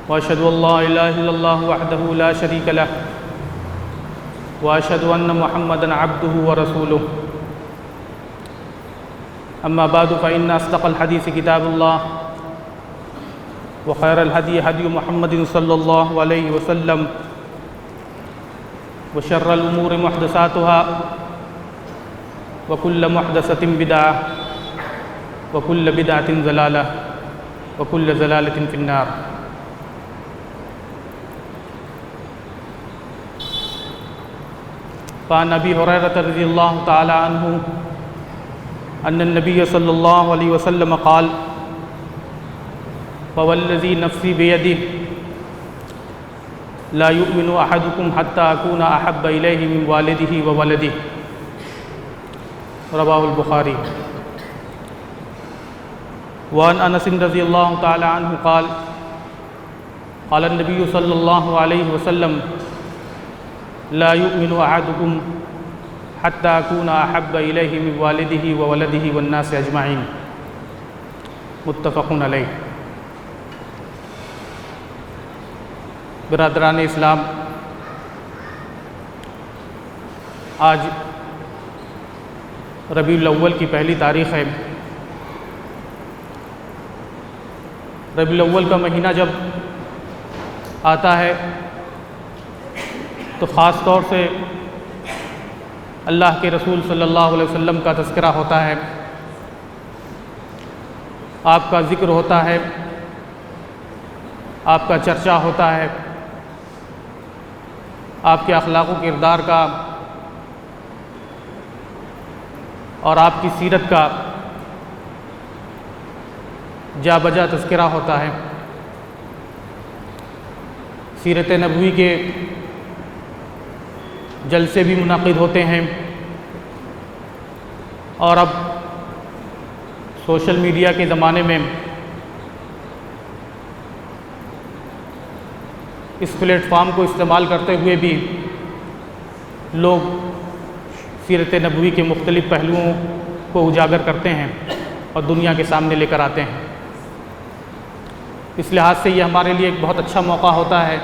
وأشهد أن لا إله إلا الله وحده لا شريك له وأشهد أن محمدًا عبده ورسوله أما بعد فإن أصدق الحديث كتاب الله وخير الهدي هدي محمد صلى الله عليه وسلم وشر الأمور محدثاتها وكل محدثة بدعة وكل بدعة ضلالة وكل ضلالة في النار. فعن أبي هريرة رضي الله تعالى عنه أن النبي صلى الله عليه وسلم قال: فوالذي نفسي بيده لا يؤمن أحدكم حتى أكون أحب إليه من والده وولده. رواه البخاري. وعن أنس رضي الله تعالى عنه قال: قال النبي صلى الله عليه وسلم: لا يؤمن أحدكم حتى أكون أحب إليه من والده وولده والناس أجمعين. متفق علیہ. برادران اسلام، آج ربیع الاول کی پہلی تاریخ ہے. ربیع الاول کا مہینہ جب آتا ہے تو خاص طور سے اللہ کے رسول صلی اللہ علیہ وسلم کا تذکرہ ہوتا ہے، آپ کا ذکر ہوتا ہے، آپ کا چرچا ہوتا ہے، آپ کے اخلاق و کردار کا اور آپ کی سیرت کا جا بجا تذکرہ ہوتا ہے. سیرت نبوی کے جلسے بھی منعقد ہوتے ہیں، اور اب سوشل میڈیا کے زمانے میں اس پلیٹ فارم کو استعمال کرتے ہوئے بھی لوگ سیرت نبوی کے مختلف پہلوؤں کو اجاگر کرتے ہیں اور دنیا کے سامنے لے کر آتے ہیں. اس لحاظ سے یہ ہمارے لیے ایک بہت اچھا موقع ہوتا ہے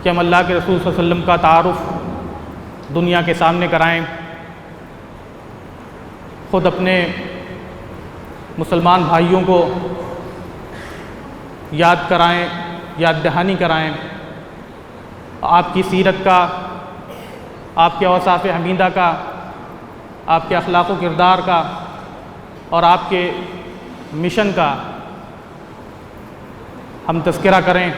کہ ہم اللہ کے رسول صلی اللہ علیہ وسلم کا تعارف دنیا کے سامنے کرائیں، خود اپنے مسلمان بھائیوں کو یاد کرائیں، یاد دہانی کرائیں، آپ کی سیرت کا، آپ کے اوصاف حمیدہ کا، آپ کے اخلاق و کردار کا اور آپ کے مشن کا ہم تذکرہ کریں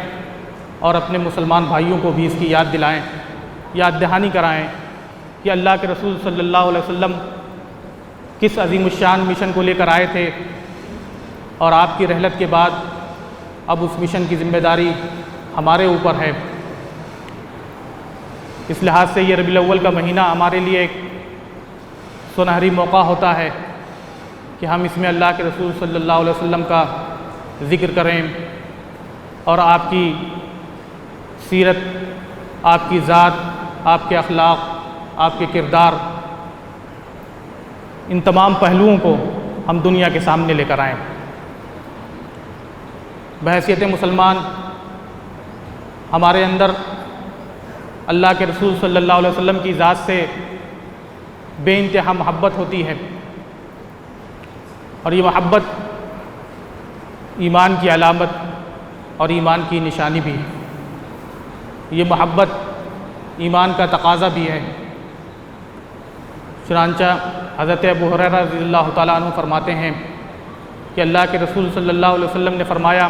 اور اپنے مسلمان بھائیوں کو بھی اس کی یاد دلائیں، یاد دہانی کرائیں کہ اللہ کے رسول صلی اللہ علیہ وسلم کس عظیم الشان مشن کو لے کر آئے تھے، اور آپ کی رحلت کے بعد اب اس مشن کی ذمہ داری ہمارے اوپر ہے. اس لحاظ سے یہ ربیع الاول کا مہینہ ہمارے لیے ایک سنہری موقع ہوتا ہے کہ ہم اس میں اللہ کے رسول صلی اللہ علیہ وسلم کا ذکر کریں اور آپ کی سیرت، آپ کی ذات، آپ کے اخلاق، آپ کے کردار، ان تمام پہلوؤں کو ہم دنیا کے سامنے لے کر آئیں. بحیثیت مسلمان ہمارے اندر اللہ کے رسول صلی اللہ علیہ وسلم کی ذات سے بے انتہا محبت ہوتی ہے، اور یہ محبت ایمان کی علامت اور ایمان کی نشانی بھی ہے. یہ محبت ایمان کا تقاضا بھی ہے. چنانچہ حضرت ابو ہریرہ رضی اللہ تعالیٰ عنہ فرماتے ہیں کہ اللہ کے رسول صلی اللہ علیہ وسلم نے فرمایا: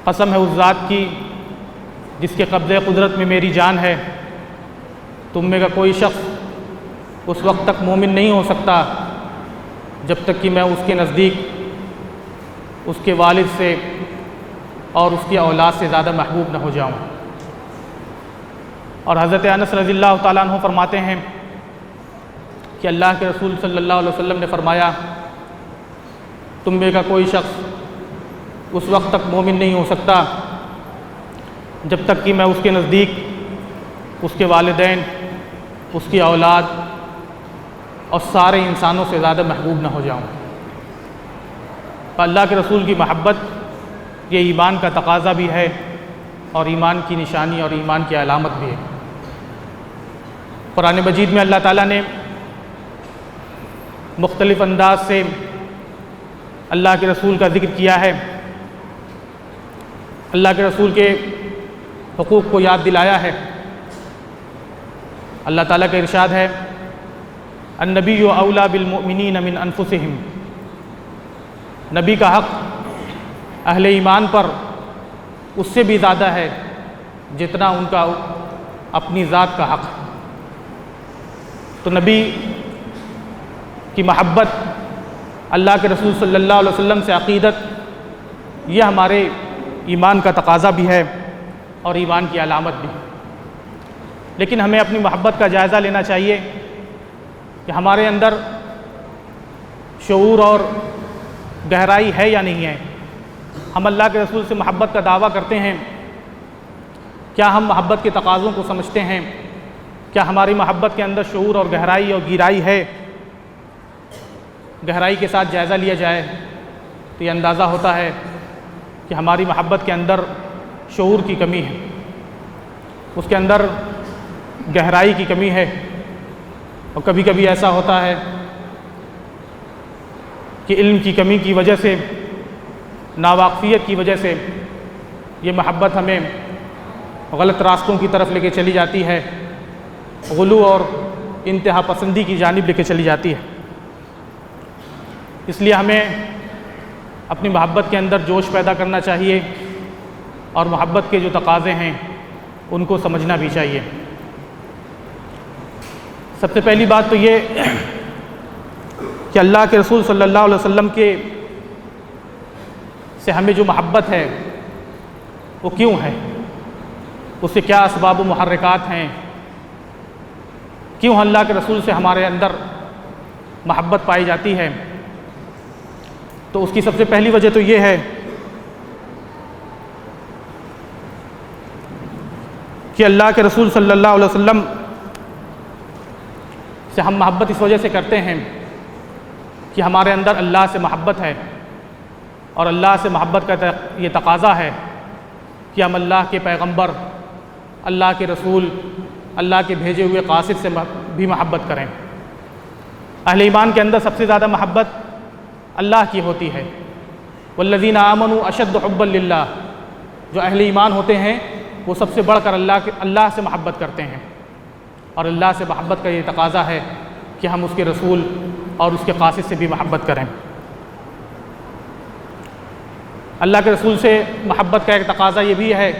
قسم ہے اس ذات کی جس کے قبضہ قدرت میں میری جان ہے، تم میں کا کوئی شخص اس وقت تک مومن نہیں ہو سکتا جب تک کہ میں اس کے نزدیک اس کے والد سے اور اس کی اولاد سے زیادہ محبوب نہ ہو جاؤں. اور حضرت انس رضی اللہ تعالیٰ عنہ فرماتے ہیں کہ اللہ کے رسول صلی اللہ علیہ وسلم نے فرمایا: تم میں کا کوئی شخص اس وقت تک مومن نہیں ہو سکتا جب تک کہ میں اس کے نزدیک اس کے والدین، اس کی اولاد اور سارے انسانوں سے زیادہ محبوب نہ ہو جاؤں۔ اللہ کے رسول کی محبت یہ ایمان کا تقاضا بھی ہے اور ایمان کی نشانی اور ایمان کی علامت بھی ہے۔ قرآن مجید میں اللہ تعالیٰ نے مختلف انداز سے اللہ کے رسول کا ذکر کیا ہے، اللہ کے رسول کے حقوق کو یاد دلایا ہے۔ اللہ تعالیٰ کا ارشاد ہے، النبی اولیٰ بالمؤمنین من انفسہم، نبی کا حق اہل ایمان پر اس سے بھی زیادہ ہے جتنا ان کا اپنی ذات کا حق ہے۔ تو نبی کی محبت، اللہ کے رسول صلی اللہ علیہ وسلم سے عقیدت، یہ ہمارے ایمان کا تقاضا بھی ہے اور ایمان کی علامت بھی۔ لیکن ہمیں اپنی محبت کا جائزہ لینا چاہیے کہ ہمارے اندر شعور اور گہرائی ہے یا نہیں ہے۔ ہم اللہ کے رسول سے محبت کا دعویٰ کرتے ہیں، کیا ہم محبت کے تقاضوں کو سمجھتے ہیں؟ کیا ہماری محبت کے اندر شعور اور گہرائی اور گہرائی ہے؟ گہرائی کے ساتھ جائزہ لیا جائے تو یہ اندازہ ہوتا ہے کہ ہماری محبت کے اندر شعور کی کمی ہے، اس کے اندر گہرائی کی کمی ہے۔ اور کبھی کبھی ایسا ہوتا ہے کہ علم کی کمی کی وجہ سے، ناواقفیت کی وجہ سے یہ محبت ہمیں غلط راستوں کی طرف لے کے چلی جاتی ہے، غلو اور انتہا پسندی کی جانب لے کے چلی جاتی ہے۔ اس لیے ہمیں اپنی محبت کے اندر جوش پیدا کرنا چاہیے اور محبت کے جو تقاضے ہیں ان کو سمجھنا بھی چاہیے۔ سب سے پہلی بات تو یہ کہ اللہ کے رسول صلی اللہ علیہ وسلم کے سے ہمیں جو محبت ہے وہ کیوں ہے، اس سے کیا اسباب و محرکات ہیں، کیوں اللہ کے رسول سے ہمارے اندر محبت پائی جاتی ہے۔ تو اس کی سب سے پہلی وجہ تو یہ ہے کہ اللہ کے رسول صلی اللہ علیہ وسلم سے ہم محبت اس وجہ سے کرتے ہیں کہ ہمارے اندر اللہ سے محبت ہے، اور اللہ سے محبت کا یہ تقاضا ہے کہ ہم اللہ کے پیغمبر، اللہ کے رسول، اللہ کے بھیجے ہوئے قاصد سے بھی محبت کریں۔ اہل ایمان کے اندر سب سے زیادہ محبت اللہ کی ہوتی ہے۔ والذین آمنوا اشد حبا للہ، جو اہل ایمان ہوتے ہیں وہ سب سے بڑھ کر اللہ سے محبت کرتے ہیں، اور اللہ سے محبت کا یہ تقاضا ہے کہ ہم اس کے رسول اور اس کے قاصد سے بھی محبت کریں۔ اللہ کے رسول سے محبت کا ایک تقاضا یہ بھی ہے،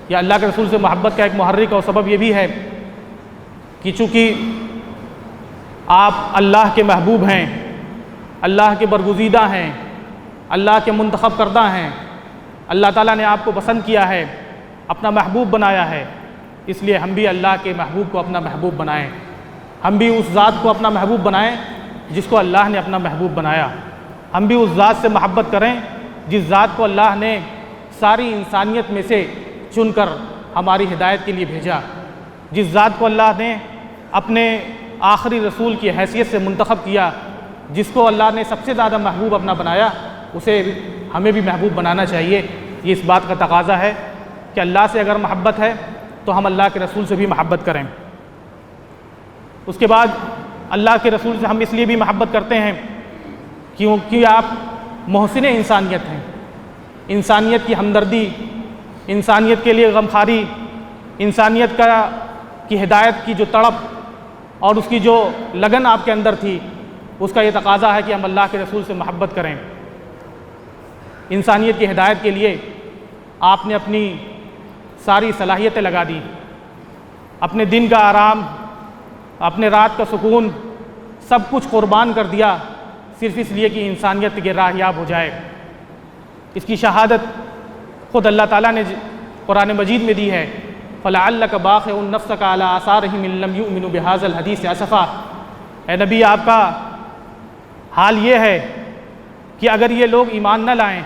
یا اللہ کے رسول سے محبت کا ایک محرک اور سبب یہ بھی ہے کہ چونکہ آپ اللہ کے محبوب ہیں، اللہ کے برگزیدہ ہیں، اللہ کے منتخب کردہ ہیں، اللہ تعالیٰ نے آپ کو پسند کیا ہے، اپنا محبوب بنایا ہے، اس لیے ہم بھی اللہ کے محبوب کو اپنا محبوب بنائیں، ہم بھی اس ذات کو اپنا محبوب بنائیں جس کو اللہ نے اپنا محبوب بنایا، ہم بھی اس ذات سے محبت کریں جس ذات کو اللہ نے ساری انسانیت میں سے چن کر ہماری ہدایت کے لیے بھیجا، جس ذات کو اللہ نے اپنے آخری رسول کی حیثیت سے منتخب کیا، جس کو اللہ نے سب سے زیادہ محبوب اپنا بنایا، اسے ہمیں بھی محبوب بنانا چاہیے۔ یہ اس بات کا تقاضا ہے کہ اللہ سے اگر محبت ہے تو ہم اللہ کے رسول سے بھی محبت کریں۔ اس کے بعد اللہ کے رسول سے ہم اس لیے بھی محبت کرتے ہیں کیونکہ آپ محسن انسانیت ہیں، انسانیت کی ہمدردی، انسانیت کے لیے غمخواری، انسانیت کی ہدایت کی جو تڑپ اور اس کی جو لگن آپ کے اندر تھی، اس کا یہ تقاضا ہے کہ ہم اللہ کے رسول سے محبت کریں۔ انسانیت کی ہدایت کے لیے آپ نے اپنی ساری صلاحیتیں لگا دی، اپنے دن کا آرام، اپنے رات کا سکون، سب کچھ قربان کر دیا صرف اس لیے کہ انسانیت کے راہیاب ہو جائے۔ اس کی شہادت خود اللہ تعالیٰ نے قرآن مجید میں دی ہے، فَلَعَلَّكَ بَاخِعٌ نَفْسَكَ عَلَىٰ آثَارِهِمْ إِن لَّمْ يُؤْمِنُوا بِهَٰذَا الْحَدِيثِ أَسَفًا۔ اے نبی، آپ کا حال یہ ہے کہ اگر یہ لوگ ایمان نہ لائیں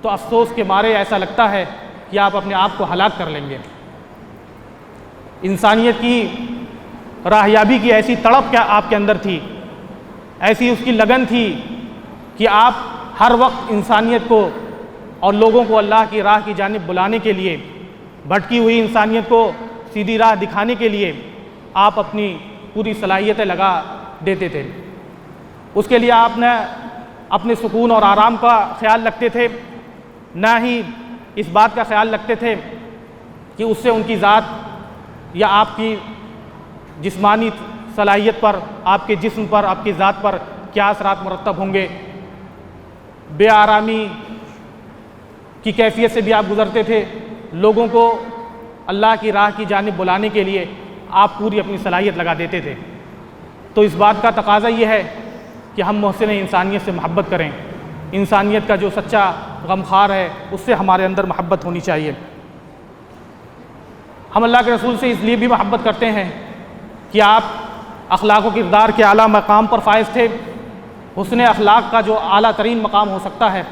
تو افسوس کے مارے ایسا لگتا ہے کہ آپ اپنے آپ کو ہلاک کر لیں گے۔ انسانیت کی راہیابی کی ایسی تڑپ کیا آپ کے اندر تھی، ایسی اس کی لگن تھی کہ آپ ہر وقت انسانیت کو اور لوگوں کو اللہ کی راہ کی جانب بلانے کے لیے، بھٹکی ہوئی انسانیت کو سیدھی راہ دکھانے کے لیے آپ اپنی پوری صلاحیتیں لگا دیتے تھے۔ اس کے لیے آپ نے اپنے سکون اور آرام کا خیال رکھتے تھے، نہ ہی اس بات کا خیال رکھتے تھے کہ اس سے ان کی ذات یا آپ کی جسمانی صلاحیت پر، آپ کے جسم پر، آپ کی ذات پر کیا اثرات مرتب ہوں گے۔ بے آرامی کی کیفیت سے بھی آپ گزرتے تھے، لوگوں کو اللہ کی راہ کی جانب بلانے کے لیے آپ پوری اپنی صلاحیت لگا دیتے تھے۔ تو اس بات کا تقاضا یہ ہے کہ ہم محسن انسانیت سے محبت کریں، انسانیت کا جو سچا غمخوار ہے اس سے ہمارے اندر محبت ہونی چاہیے۔ ہم اللہ کے رسول سے اس لیے بھی محبت کرتے ہیں کہ آپ اخلاق و کردار کے اعلیٰ مقام پر فائز تھے، حسن اخلاق کا جو اعلیٰ ترین مقام ہو سکتا ہے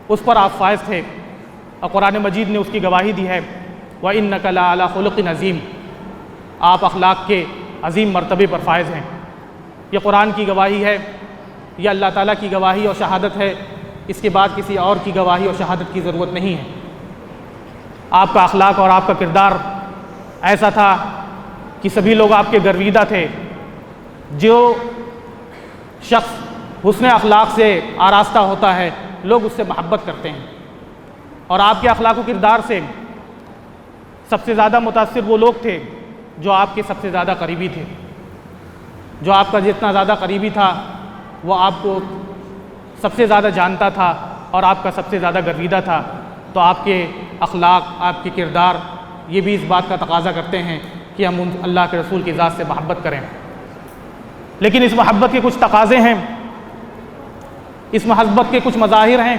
اس پر آپ فائز تھے، اور قرآن مجید نے اس کی گواہی دی ہے وَإِنَّكَ لَعَلَىٰ خُلُقٍ عَظِيمٍ، آپ اخلاق کے عظیم مرتبے پر فائز ہیں۔ یہ قرآن کی گواہی ہے، یہ اللہ تعالیٰ کی گواہی اور شہادت ہے، اس کے بعد کسی اور کی گواہی اور شہادت کی ضرورت نہیں ہے۔ آپ کا اخلاق اور آپ کا کردار ایسا تھا کہ سبھی لوگ آپ کے گرویدہ تھے۔ جو شخص حسن اخلاق سے آراستہ ہوتا ہے لوگ اس سے محبت کرتے ہیں، اور آپ کے اخلاق و کردار سے سب سے زیادہ متاثر وہ لوگ تھے جو آپ کے سب سے زیادہ قریبی تھے۔ جو آپ کا جتنا زیادہ قریبی تھا وہ آپ کو سب سے زیادہ جانتا تھا اور آپ کا سب سے زیادہ گرویدہ تھا۔ تو آپ کے اخلاق، آپ کے کردار یہ بھی اس بات کا تقاضا کرتے ہیں کہ ہم اللہ کے رسول کی ذات سے محبت کریں۔ لیکن اس محبت کے کچھ تقاضے ہیں، اس محبت کے کچھ مظاہر ہیں،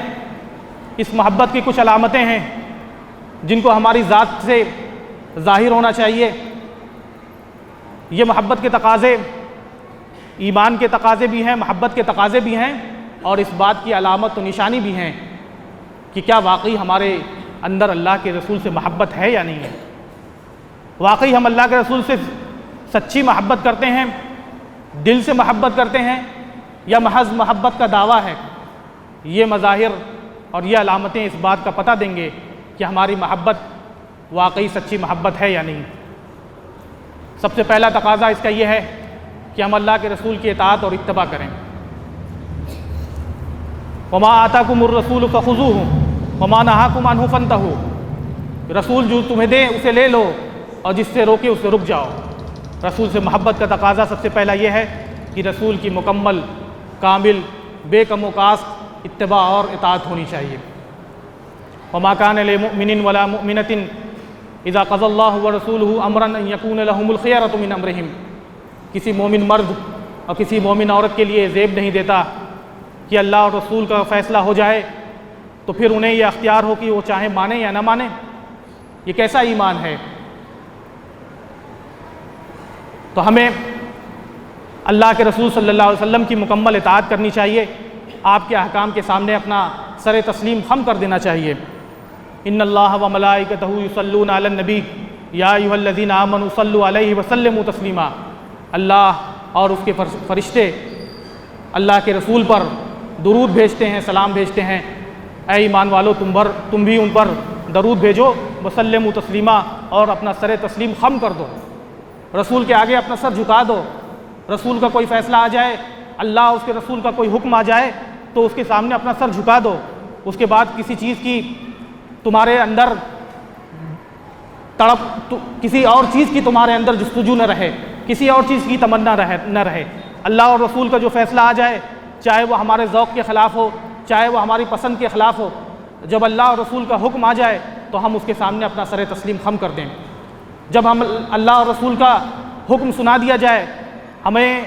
اس محبت کی کچھ علامتیں ہیں جن کو ہماری ذات سے ظاہر ہونا چاہیے۔ یہ محبت کے تقاضے ایمان کے تقاضے بھی ہیں، محبت کے تقاضے بھی ہیں، اور اس بات کی علامت و نشانی بھی ہیں کہ کیا واقعی ہمارے اندر اللہ کے رسول سے محبت ہے یا نہیں ہے۔ واقعی ہم اللہ کے رسول سے سچی محبت کرتے ہیں، دل سے محبت کرتے ہیں، یا محض محبت کا دعویٰ ہے۔ یہ مظاہر اور یہ علامتیں اس بات کا پتہ دیں گے کہ ہماری محبت واقعی سچی محبت ہے یا نہیں۔ سب سے پہلا تقاضا اس کا یہ ہے کہ ہم اللہ کے رسول کی اطاعت اور اتباع کریں۔ وما آتاکم الرسول فخذوہ وما نہاکم عنہ فانتہوا، رسول جو تمہیں دے اسے لے لو اور جس سے روکے اس سے رک جاؤ۔ رسول سے محبت کا تقاضا سب سے پہلا یہ ہے کہ رسول کی مکمل، کامل، بے کم و کاست اتباع اور اطاعت ہونی چاہیے۔ وما کان لمؤمن ولا مؤمنۃ اذا قضى اللہ ورسولہ امرا ان یکون لهم الخیرۃ من امرہم، کسی مومن مرد اور کسی مومن عورت کے لیے زیب نہیں دیتا کہ اللہ اور رسول کا فیصلہ ہو جائے تو پھر انہیں یہ اختیار ہو کہ وہ چاہے مانیں یا نہ مانیں۔ یہ کیسا ایمان ہے؟ تو ہمیں اللہ کے رسول صلی اللہ علیہ وسلم کی مکمل اطاعت کرنی چاہیے، آپ کے احکام کے سامنے اپنا سر تسلیم خم کر دینا چاہیے۔ ان اللہ و ملائکتہ یصلون علی النبی یا ایھا الذین آمنوا صلوا علیہ وسلموا تسلیما، اللہ اور اس کے فرشتے اللہ کے رسول پر درود بھیجتے ہیں، سلام بھیجتے ہیں۔ اے ایمان والو تم بھی ان پر درود بھیجو، وسلموا تسلیما، اور اپنا سر تسلیم خم کر دو، رسول کے آگے اپنا سر جھکا دو۔ رسول کا کوئی فیصلہ آ جائے، اللہ اس کے رسول کا کوئی حکم آ جائے تو اس کے سامنے اپنا سر جھکا دو۔ اس کے بعد کسی چیز کی تمہارے اندر تڑپ، کسی اور چیز کی تمہارے اندر جستجو نہ رہے، کسی اور چیز کی تمنا نہ رہے۔ اللہ اور رسول کا جو فیصلہ آ جائے، چاہے وہ ہمارے ذوق کے خلاف ہو، چاہے وہ ہماری پسند کے خلاف ہو، جب اللہ اور رسول کا حکم آ جائے تو ہم اس کے سامنے اپنا سر تسلیم خم کر دیں۔ جب ہم اللہ اور رسول کا حکم سنا دیا جائے، ہمیں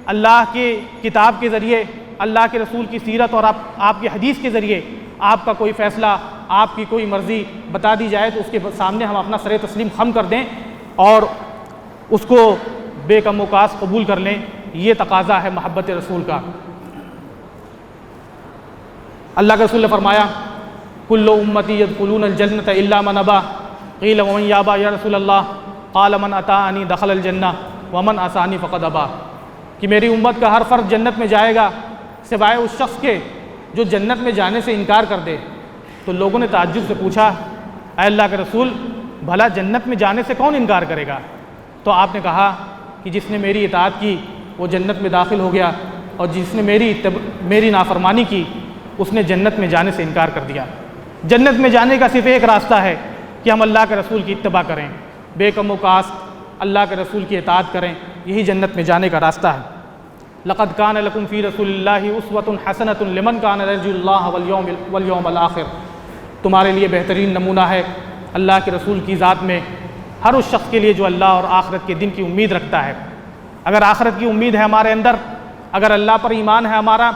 اللہ کی کتاب کے ذریعے، اللہ کے رسول کی سیرت اور آپ کی حدیث کے ذریعے آپ کا کوئی فیصلہ، آپ کی کوئی مرضی بتا دی جائے تو اس کے سامنے ہم اپنا سر تسلیم خم کر دیں اور اس کو بے کم و کاست قبول کر لیں۔ یہ تقاضا ہے محبت رسول کا۔ اللہ کے رسول نے فرمایا کل امتی یدخلون الجنۃ الا من ابا، قیل ومن یابا یا رسول اللہ، قال من اطاعنی دخل الجنہ ومن عصانی فقد ابا، کہ میری امت کا ہر فرد جنت میں جائے گا سوائے اس شخص کے جو جنت میں جانے سے انکار کر دے۔ تو لوگوں نے تعجب سے پوچھا اے اللہ کے رسول بھلا جنت میں جانے سے کون انکار کرے گا؟ تو آپ نے کہا کہ جس نے میری اطاعت کی وہ جنت میں داخل ہو گیا، اور جس نے میری نافرمانی کی اس نے جنت میں جانے سے انکار کر دیا۔ جنت میں جانے کا صرف ایک راستہ ہے کہ ہم اللہ کے رسول کی اتباع کریں، بے کم و کاست اللہ کے رسول کی اطاعت کریں، یہی جنت میں جانے کا راستہ ہے۔ لقد کان لکم فی رسول اللہ اسوۃ حسنۃ لمن کان یرجو اللہ والیوم الآخر، تمہارے لیے بہترین نمونہ ہے اللہ کے رسول کی ذات میں ہر اس شخص کے لیے جو اللہ اور آخرت کے دن کی امید رکھتا ہے۔ اگر آخرت کی امید ہے ہمارے اندر، اگر اللہ پر ایمان ہے ہمارا،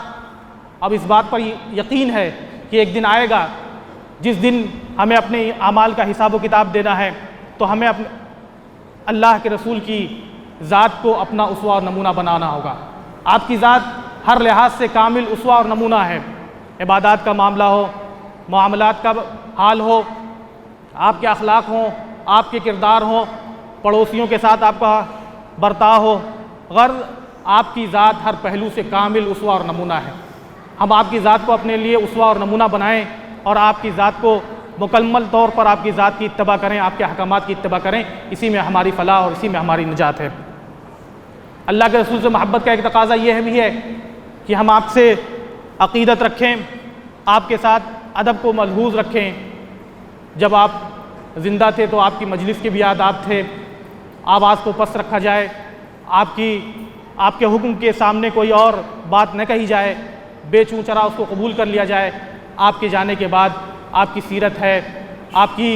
اب اس بات پر یقین ہے کہ ایک دن آئے گا جس دن ہمیں اپنے اعمال کا حساب و کتاب دینا ہے، تو ہمیں اپنے اللہ کے رسول کی ذات کو اپنا اسوہ اور نمونہ بنانا ہوگا۔ آپ کی ذات ہر لحاظ سے کامل اسوہ اور نمونہ ہے، عبادات کا معاملہ ہو، معاملات کا حال ہو، آپ کے اخلاق ہوں، آپ کے کردار ہوں، پڑوسیوں کے ساتھ آپ کا برتاؤ ہو، غرض آپ کی ذات ہر پہلو سے کامل اسوہ اور نمونہ ہے۔ ہم آپ کی ذات کو اپنے لیے اسوہ اور نمونہ بنائیں اور آپ کی ذات کو مکمل طور پر آپ کی ذات کی اتباع کریں، آپ کے احکامات کی اتباع کریں، اسی میں ہماری فلاح اور اسی میں ہماری نجات ہے۔ اللہ کے رسول سے محبت کا ایک تقاضا یہ بھی ہے کہ ہم آپ سے عقیدت رکھیں، آپ کے ساتھ ادب کو ملحوظ رکھیں۔ جب آپ زندہ تھے تو آپ کی مجلس کے بھی آداب تھے، آواز کو پست رکھا جائے، آپ کے حکم کے سامنے کوئی اور بات نہ کہی جائے، بے چوں چرا اس کو قبول کر لیا جائے۔ آپ کے جانے کے بعد آپ کی سیرت ہے، آپ کی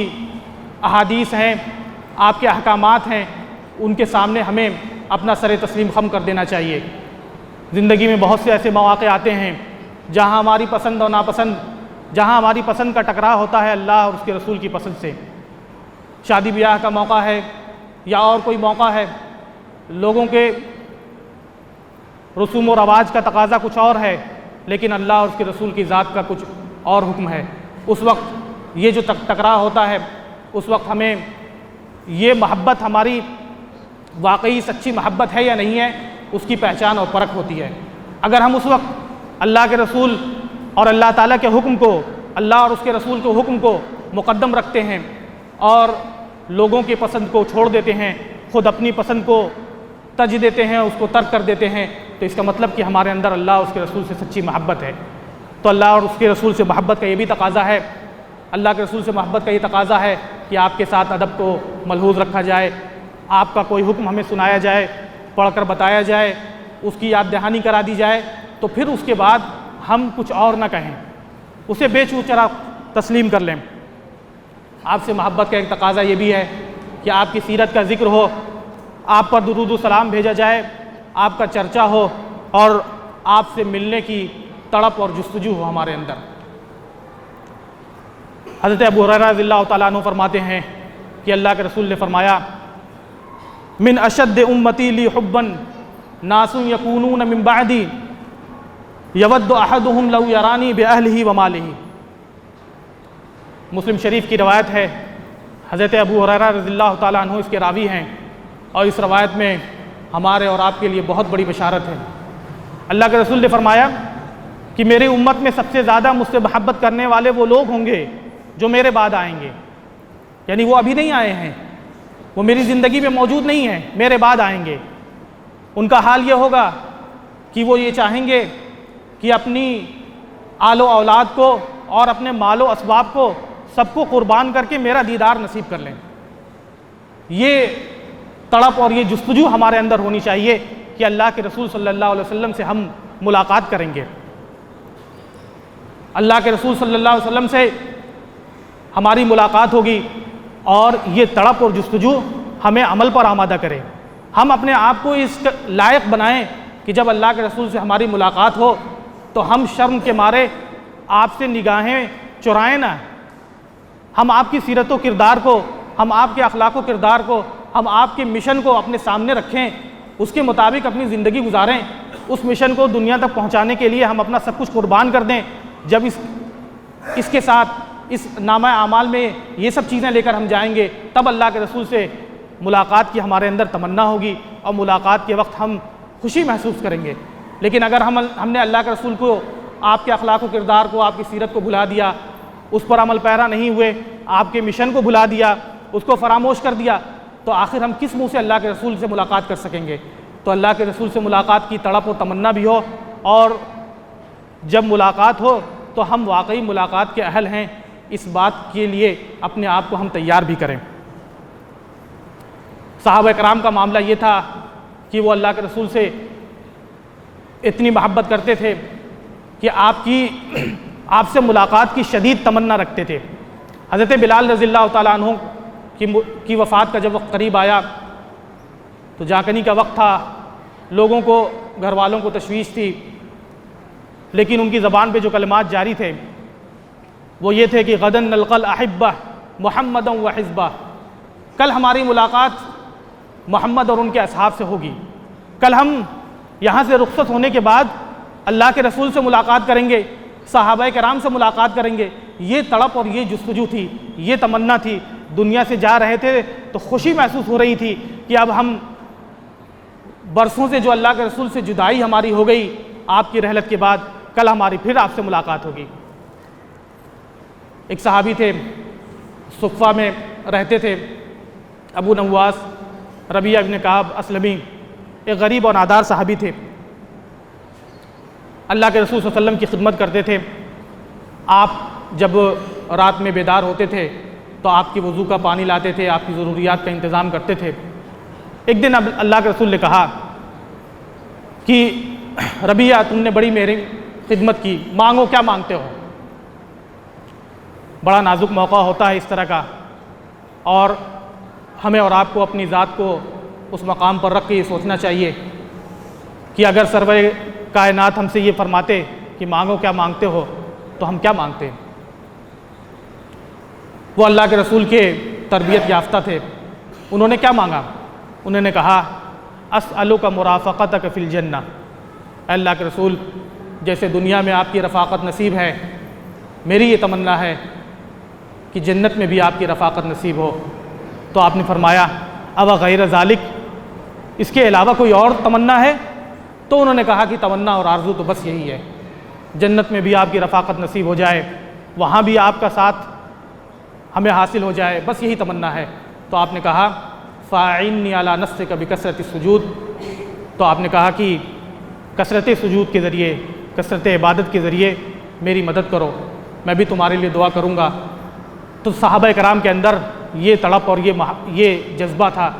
احادیث ہیں، آپ کے احکامات ہیں، ان کے سامنے ہمیں اپنا سر تسلیم خم کر دینا چاہیے۔ زندگی میں بہت سے ایسے مواقع آتے ہیں جہاں ہماری پسند اور ناپسند، جہاں ہماری پسند کا ٹکراؤ ہوتا ہے اللہ اور اس کے رسول کی پسند سے۔ شادی بیاہ کا موقع ہے یا اور کوئی موقع ہے، لوگوں کے رسوم و رواج کا تقاضا کچھ اور ہے، لیکن اللہ اور اس کے رسول کی ذات کا کچھ اور حکم ہے۔ اس وقت یہ جو ٹکراؤ ہوتا ہے، اس وقت ہمیں یہ محبت ہماری واقعی سچی محبت ہے یا نہیں ہے، اس کی پہچان اور پرکھ ہوتی ہے۔ اگر ہم اس وقت اللہ کے رسول اور اللہ تعالیٰ کے حکم کو، اللہ اور اس کے رسول کے حکم کو مقدم رکھتے ہیں اور لوگوں کی پسند کو چھوڑ دیتے ہیں، خود اپنی پسند کو تج دیتے ہیں، اس کو ترک کر دیتے ہیں، تو اس کا مطلب کہ ہمارے اندر اللہ اور اس کے رسول سے سچی محبت ہے۔ تو اللہ اور اس کے رسول سے محبت کا یہ بھی تقاضا ہے، اللہ کے رسول سے محبت کا یہ تقاضا ہے کہ آپ کے ساتھ ادب کو ملحوظ رکھا جائے، آپ کا کوئی حکم ہمیں سنایا جائے، پڑھ کر بتایا جائے، اس کی یاد دہانی کرا دی جائے، تو پھر اس کے بعد ہم کچھ اور نہ کہیں، اسے بے چوں چرا تسلیم کر لیں۔ آپ سے محبت کا ایک تقاضا یہ بھی ہے کہ آپ کی سیرت کا ذکر ہو، آپ پر درود و سلام بھیجا جائے، آپ کا چرچا ہو اور آپ سے ملنے کی تڑپ اور جستجو ہو ہمارے اندر۔ حضرت ابو ہریرہ رضی اللہ تعالیٰ عنہ فرماتے ہیں کہ اللہ کے رسول نے فرمایا من اشد امتی لی حبا ناس یکونون من بعدی یود احدہم لو یرانی باہلہ ومالہ۔ مسلم شریف کی روایت ہے، حضرت ابو ہریرہ رضی اللہ تعالیٰ عنہ اس کے راوی ہیں، اور اس روایت میں ہمارے اور آپ کے لیے بہت بڑی بشارت ہے۔ اللہ کے رسول نے فرمایا کہ میری امت میں سب سے زیادہ مجھ سے محبت کرنے والے وہ لوگ ہوں گے جو میرے بعد آئیں گے، یعنی وہ ابھی نہیں آئے ہیں، وہ میری زندگی میں موجود نہیں ہیں، میرے بعد آئیں گے۔ ان کا حال یہ ہوگا کہ وہ یہ چاہیں گے کہ اپنی آل و اولاد کو اور اپنے مال و اسباب کو سب کو قربان کر کے میرا دیدار نصیب کر لیں۔ یہ تڑپ اور یہ جستجو ہمارے اندر ہونی چاہیے کہ اللہ کے رسول صلی اللہ علیہ وسلم سے ہم ملاقات کریں گے، اللہ کے رسول صلی اللہ علیہ وسلم سے ہماری ملاقات ہوگی، اور یہ تڑپ اور جستجو ہمیں عمل پر آمادہ کرے۔ ہم اپنے آپ کو اس لائق بنائیں کہ جب اللہ کے رسول سے ہماری ملاقات ہو تو ہم شرم کے مارے آپ سے نگاہیں چرائیں نہ، ہم آپ کی سیرت و کردار کو، ہم آپ کے اخلاق و کردار کو، ہم آپ کے مشن کو اپنے سامنے رکھیں، اس کے مطابق اپنی زندگی گزاریں، اس مشن کو دنیا تک پہنچانے کے لیے ہم اپنا سب کچھ قربان کر دیں۔ جب اس کے ساتھ اس نامہ اعمال میں یہ سب چیزیں لے کر ہم جائیں گے، تب اللہ کے رسول سے ملاقات کی ہمارے اندر تمنا ہوگی، اور ملاقات کے وقت ہم خوشی محسوس کریں گے۔ لیکن اگر ہم نے اللہ کے رسول کو، آپ کے اخلاق و کردار کو، آپ کی سیرت کو بھلا دیا، اس پر عمل پیرا نہیں ہوئے، آپ کے مشن کو بھلا دیا، اس کو فراموش کر دیا، تو آخر ہم کس منہ سے اللہ کے رسول سے ملاقات کر سکیں گے؟ تو اللہ کے رسول سے ملاقات کی تڑپ و تمنا بھی ہو، اور جب ملاقات ہو تو ہم واقعی ملاقات کے اہل ہیں، اس بات کے لیے اپنے آپ کو ہم تیار بھی کریں۔ صحابہ کرام کا معاملہ یہ تھا کہ وہ اللہ کے رسول سے اتنی محبت کرتے تھے کہ آپ سے ملاقات کی شدید تمنا رکھتے تھے۔ حضرت بلال رضی اللہ تعالیٰ عنہ کی وفات کا جب وقت قریب آیا تو جاکنی کا وقت تھا، لوگوں کو، گھر والوں کو تشویش تھی، لیکن ان کی زبان پہ جو کلمات جاری تھے وہ یہ تھے کہ غدن نلقى الاحبہ محمدا وحزبہ، کل ہماری ملاقات محمد اور ان کے اصحاب سے ہوگی، کل ہم یہاں سے رخصت ہونے کے بعد اللہ کے رسول سے ملاقات کریں گے، صحابہ کرام سے ملاقات کریں گے۔ یہ تڑپ اور یہ جستجو تھی، یہ تمنا تھی۔ دنیا سے جا رہے تھے تو خوشی محسوس ہو رہی تھی کہ اب ہم برسوں سے جو اللہ کے رسول سے جدائی ہماری ہو گئی، آپ کی رحلت کے بعد کل ہماری پھر آپ سے ملاقات ہوگی۔ ایک صحابی تھے، صفہ میں رہتے تھے، ابو نواس ربیعہ ابن کعب اسلمی، ایک غریب اور نادار صحابی تھے، اللہ کے رسول صلی اللہ علیہ وسلم کی خدمت کرتے تھے۔ آپ جب رات میں بیدار ہوتے تھے تو آپ کی وضو کا پانی لاتے تھے، آپ کی ضروریات کا انتظام کرتے تھے۔ ایک دن اللہ کے رسول نے کہا کہ ربیعہ، تم نے بڑی میری خدمت کی، مانگو، کیا مانگتے ہو؟ بڑا نازک موقع ہوتا ہے اس طرح کا، اور ہمیں اور آپ کو اپنی ذات کو اس مقام پر رکھ کے یہ سوچنا چاہیے کہ اگر سرور کائنات ہم سے یہ فرماتے کہ مانگو کیا مانگتے ہو تو ہم کیا مانگتے ہیں؟ وہ اللہ کے رسول کے تربیت یافتہ تھے، انہوں نے کیا مانگا؟ انہوں نے کہا اسألک مرافقتک فی الجنہ، اے اللہ کے رسول، جیسے دنیا میں آپ کی رفاقت نصیب ہے، میری یہ تمنا ہے کہ جنت میں بھی آپ کی رفاقت نصیب ہو۔ تو آپ نے فرمایا اب غیر ذالک، اس کے علاوہ کوئی اور تمنا ہے؟ تو انہوں نے کہا کہ تمنا اور آرزو تو بس یہی ہے، جنت میں بھی آپ کی رفاقت نصیب ہو جائے، وہاں بھی آپ کا ساتھ ہمیں حاصل ہو جائے، بس یہی تمنا ہے۔ تو آپ نے کہا فاعنی علی نفسک بکثرۃ السجود، تو آپ نے کہا کہ کثرت سجود کے ذریعے، کثرت عبادت کے ذریعے میری مدد کرو، میں بھی تمہارے لیے دعا کروں گا۔ تو صحابہ کرام کے اندر یہ تڑپ اور یہ جذبہ تھا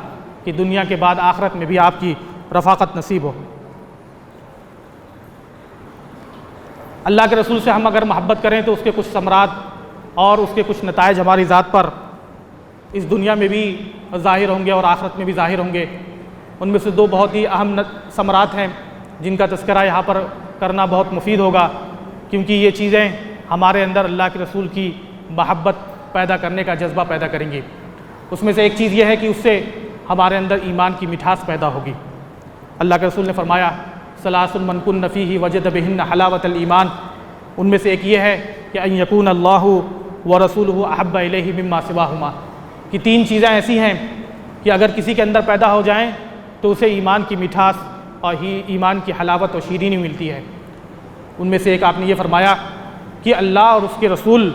کہ دنیا کے بعد آخرت میں بھی آپ کی رفاقت نصیب ہو۔ اللہ کے رسول سے ہم اگر محبت کریں تو اس کے کچھ ثمرات اور اس کے کچھ نتائج ہماری ذات پر اس دنیا میں بھی ظاہر ہوں گے اور آخرت میں بھی ظاہر ہوں گے۔ ان میں سے دو بہت ہی اہم ثمرات ہیں جن کا تذکرہ یہاں پر کرنا بہت مفید ہوگا، کیونکہ یہ چیزیں ہمارے اندر اللہ کے رسول کی محبت پیدا کرنے کا جذبہ پیدا کریں گی۔ اس میں سے ایک چیز یہ ہے کہ اس سے ہمارے اندر ایمان کی مٹھاس پیدا ہوگی۔ اللہ کے رسول نے فرمایا ثلاث من کن فیہ وجد بہن حلاوۃ الایمان، ان میں سے ایک یہ ہے کہ ان یکون اللہ ورسولہ احب الیہ مما سواہما، کہ تین چیزیں ایسی ہیں کہ اگر کسی کے اندر پیدا ہو جائیں تو اسے ایمان کی مٹھاس اور ایمان کی حلاوت اور شیرینی ملتی ہے۔ ان میں سے ایک آپ نے یہ فرمایا کہ اللہ اور اس کے رسول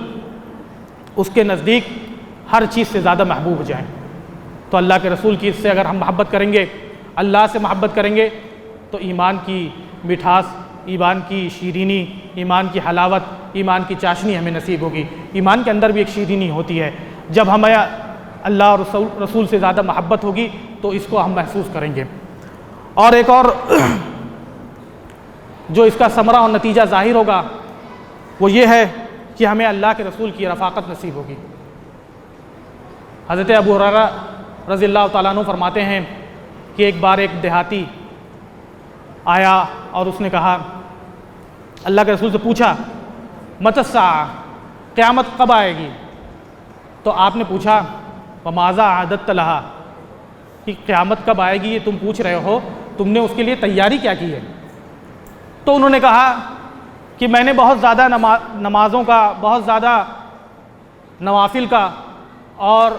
اس کے نزدیک ہر چیز سے زیادہ محبوب ہو جائیں۔ تو اللہ کے رسول کی اس سے اگر ہم محبت کریں گے، اللہ سے محبت کریں گے، تو ایمان کی مٹھاس، ایمان کی شیرینی، ایمان کی حلاوت، ایمان کی چاشنی ہمیں نصیب ہوگی۔ ایمان کے اندر بھی ایک شیرینی ہوتی ہے، جب ہمیں اللہ اور رسول سے زیادہ محبت ہوگی تو اس کو ہم محسوس کریں گے۔ اور ایک اور جو اس کا ثمرہ اور نتیجہ ظاہر ہوگا وہ یہ ہے کہ ہمیں اللہ کے رسول کی رفاقت نصیب ہوگی۔ حضرت ابو ہریرہ رضی اللہ تعالیٰ عنہ فرماتے ہیں کہ ایک بار ایک دیہاتی آیا اور اس نے کہا، اللہ کے رسول سے پوچھا متی الساعہ، قیامت کب آئے گی؟ تو آپ نے پوچھا وماذا اعددت لہا، کہ قیامت کب آئے گی یہ تم پوچھ رہے ہو، تم نے اس کے لیے تیاری کیا کی ہے؟ تو انہوں نے کہا کہ میں نے بہت زیادہ نمازوں کا، بہت زیادہ نوافل کا اور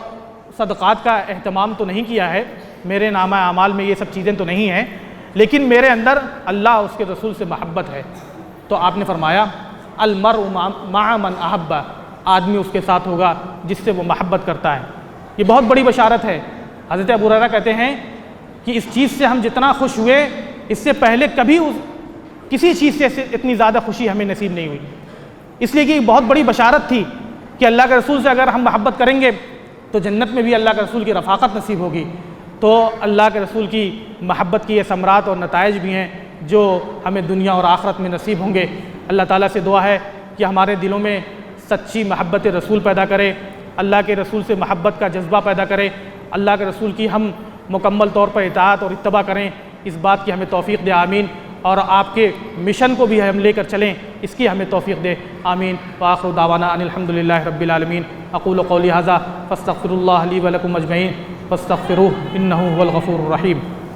صدقات کا اہتمام تو نہیں کیا ہے، میرے نامہ اعمال میں یہ سب چیزیں تو نہیں ہیں، لیکن میرے اندر اللہ اور اس کے رسول سے محبت ہے۔ تو آپ نے فرمایا المرء مع من احب، آدمی اس کے ساتھ ہوگا جس سے وہ محبت کرتا ہے۔ یہ بہت بڑی بشارت ہے۔ حضرت ابو ہریرہ کہتے ہیں کہ اس چیز سے ہم جتنا خوش ہوئے اس سے پہلے کبھی کسی چیز سے اتنی زیادہ خوشی ہمیں نصیب نہیں ہوئی، اس لیے کہ یہ بہت بڑی بشارت تھی کہ اللہ کے رسول سے اگر ہم محبت کریں گے تو جنت میں بھی اللہ کے رسول کی رفاقت نصیب ہوگی۔ تو اللہ کے رسول کی محبت کی یہ ثمرات اور نتائج بھی ہیں جو ہمیں دنیا اور آخرت میں نصیب ہوں گے۔ اللہ تعالیٰ سے دعا ہے کہ ہمارے دلوں میں سچی محبت رسول پیدا کرے، اللہ کے رسول سے محبت کا جذبہ پیدا کرے، اللہ کے رسول کی ہم مکمل طور پر اطاعت اور اتباع کریں، اس بات کی ہمیں توفیق دے، آمین۔ اور آپ کے مشن کو بھی ہم لے کر چلیں، اس کی ہمیں توفیق دے، آمین۔ وآخر دعوانا ان الحمدللہ رب العالمین۔ اقول قولی ھذا فاستغفر اللہ لی ولکم اجمعین فاستغفروہ انہ هو الغفور الرحیم۔